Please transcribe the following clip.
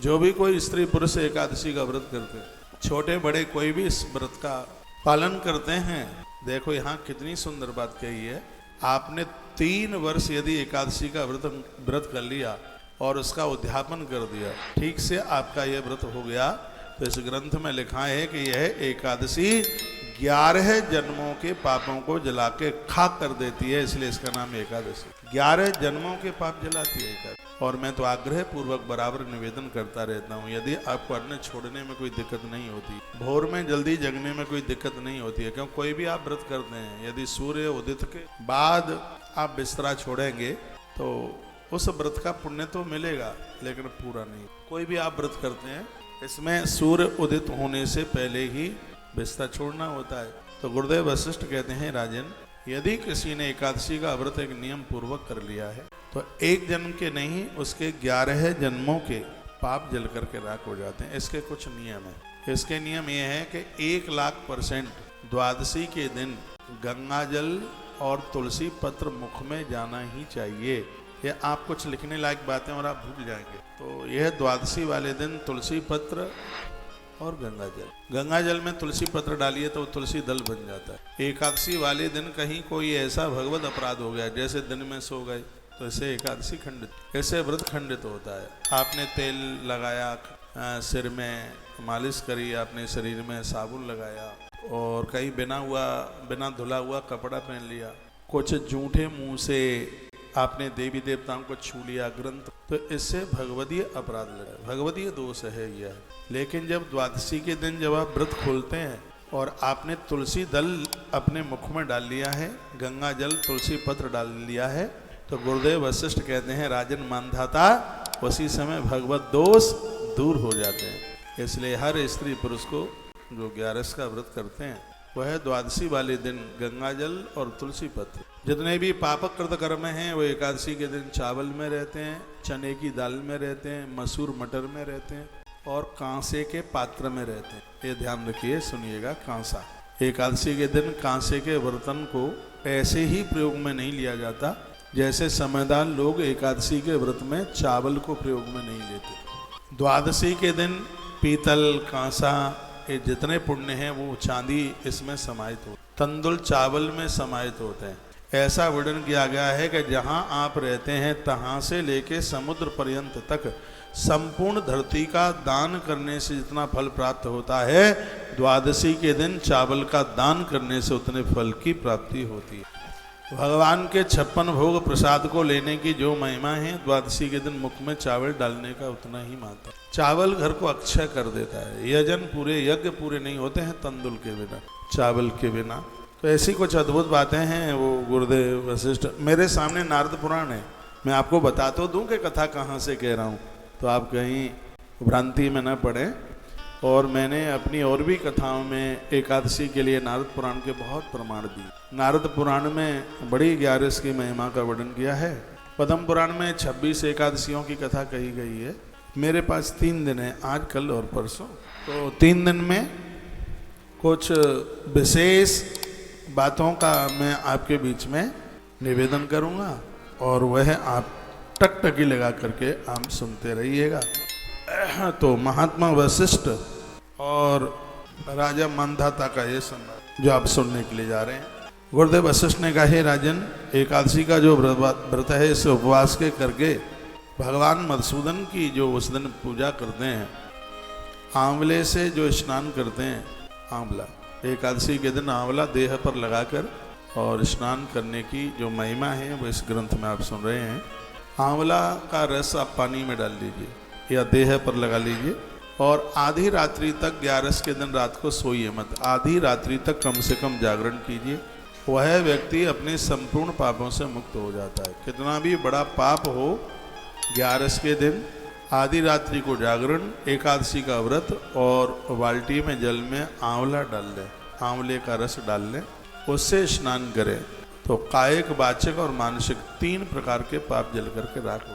जो भी कोई स्त्री पुरुष एकादशी का व्रत करते हैं, छोटे बड़े कोई भी इस व्रत का पालन करते हैं। देखो यहाँ कितनी सुंदर बात कही है। आपने 3 वर्ष यदि एकादशी का व्रत कर लिया और उसका उद्यापन कर दिया, ठीक से आपका यह व्रत हो गया, तो इस ग्रंथ में लिखा है कि यह एकादशी 11 जन्मों के पापों को जला के खाक कर देती है, इसलिए इसका नाम एकादशी। 11 जन्मों के पाप जलाती है एकादशी। और मैं तो आग्रह पूर्वक बराबर निवेदन करता रहता हूँ, यदि आपको अन्न छोड़ने में कोई दिक्कत नहीं होती, भोर में जल्दी जगने में कोई दिक्कत नहीं होती है, क्योंकि कोई भी आप व्रत करते हैं, यदि सूर्य उदित के बाद आप बिस्तरा छोड़ेंगे तो उस व्रत का पुण्य तो मिलेगा, लेकिन पूरा नहीं। कोई भी आप व्रत करते हैं, इसमें सूर्य उदित होने से पहले ही बिस्तर छोड़ना होता है। तो गुरुदेव वशिष्ठ कहते हैं, राजन, यदि किसी ने एकादशी का व्रत एक नियम पूर्वक कर लिया है, तो एक जन्म के नहीं, उसके 11 जन्मों के पाप जल करके राख हो जाते हैं। इसके कुछ नियम हैं। इसके नियम ये हैं कि 1,00,000% द्वादशी के दिन गंगा जल और तुलसी पत्र मुख में जाना ही चाहिए। ये आप कुछ लिखने लायक बातें और आप भूल जाएंगे। तो यह द्वादशी वाले दिन तुलसी पत्र और गंगा जल में तुलसी पत्र डालिए तो तुलसी दल बन जाता है। एकादशी वाले दिन कहीं कोई ऐसा भगवत अपराध हो गया, जैसे दिन में सो गए, तो ऐसे एकादशी खंडित, ऐसे व्रत खंडित होता है। आपने तेल लगाया, सिर में मालिश करी, आपने शरीर में साबुन लगाया, और कहीं बिना धुला हुआ कपड़ा पहन लिया, कुछ जूठे मुंह से आपने देवी देवताओं को छू लिया, ग्रंथ, तो इससे भगवदीय अपराध लगा, भगवदीय दोष है यह। लेकिन जब द्वादशी के दिन जब आप व्रत खोलते हैं और आपने तुलसी दल अपने मुख में डाल लिया है, गंगा जल तुलसी पत्र डाल लिया है, तो गुरुदेव वशिष्ठ कहते हैं, राजन मानधाता, उसी समय भगवत दोष दूर हो जाते हैं। इसलिए हर स्त्री पुरुष को जो 11 का व्रत करते हैं, वह द्वादशी वाले दिन गंगा जल और तुलसी पत्र, जितने भी पापक कृत कर्म हैं, वो एकादशी के दिन चावल में रहते हैं, चने की दाल में रहते हैं, मसूर मटर में रहते हैं, और कांसे के पात्र में रहते हैं। ये ध्यान रखिए, सुनिएगा, कांसा। एकादशी के दिन कांसे के बर्तन को ऐसे ही प्रयोग में नहीं लिया जाता, जैसे समझदार लोग एकादशी के व्रत में चावल को प्रयोग में नहीं लेते। द्वादशी के दिन पीतल, कांसा, ये जितने पुण्य हैं वो चांदी इसमें समाहित हो, तंदुल चावल में समाहित होते हैं। ऐसा वर्णन किया गया है कि जहाँ आप रहते हैं तहाँ से लेके समुद्र पर्यंत तक संपूर्ण धरती का दान करने से जितना फल प्राप्त होता है, द्वादशी के दिन चावल का दान करने से उतने फल की प्राप्ति होती है। भगवान के 56 भोग प्रसाद को लेने की जो महिमा है, द्वादशी के दिन मुख में चावल डालने का उतना ही महत्व है। चावल घर को अक्षय कर देता है। यज्ञ पूरे नहीं होते हैं तंदुल के बिना, चावल के बिना। तो ऐसी कुछ अद्भुत बातें हैं। वो गुरुदेव वशिष्ठ, मेरे सामने नारद पुराण है, मैं आपको बता तो दूं कि कथा कहाँ से कह रहा हूँ, तो आप कहीं भ्रांति में न पड़े। और मैंने अपनी और भी कथाओं में एकादशी के लिए नारद पुराण के बहुत प्रमाण दिए। नारद पुराण में बड़ी 11 की महिमा का वर्णन किया है। पद्म पुराण में 26 एकादशियों की कथा कही गई है। मेरे पास 3 दिन है, आज, कल और परसों। तो 3 दिन में कुछ विशेष बातों का मैं आपके बीच में निवेदन करूँगा, और वह आप टकटकी लगा करके आप सुनते रहिएगा। तो महात्मा वशिष्ठ और राजा मानधाता का ये संवाद जो आप सुनने के लिए जा रहे हैं। गुरुदेव वशिष्ठ ने कहा, हे राजन, एकादशी का जो व्रत है, इस उपवास के करके भगवान मधुसूदन की जो उस दिन पूजा करते हैं, आंवले से जो स्नान करते हैं, आंवला, एकादशी के दिन आंवला देह पर लगाकर और स्नान करने की जो महिमा है वो इस ग्रंथ में आप सुन रहे हैं। आंवला का रस आप पानी में डाल लीजिए या देह पर लगा लीजिए, और आधी रात्रि तक, 11 के दिन रात को सोइए मत, आधी रात्रि तक कम से कम जागरण कीजिए। वह व्यक्ति अपने संपूर्ण पापों से मुक्त हो जाता है। कितना भी बड़ा पाप हो, 11 के दिन आधी रात्रि को जागरण, एकादशी का व्रत, और बाल्टी में जल में आंवला डाल लें, आंवले का रस डाल लें, उससे स्नान करें, तो कायिक, वाचिक और मानसिक 3 प्रकार के पाप जल करके राख हो।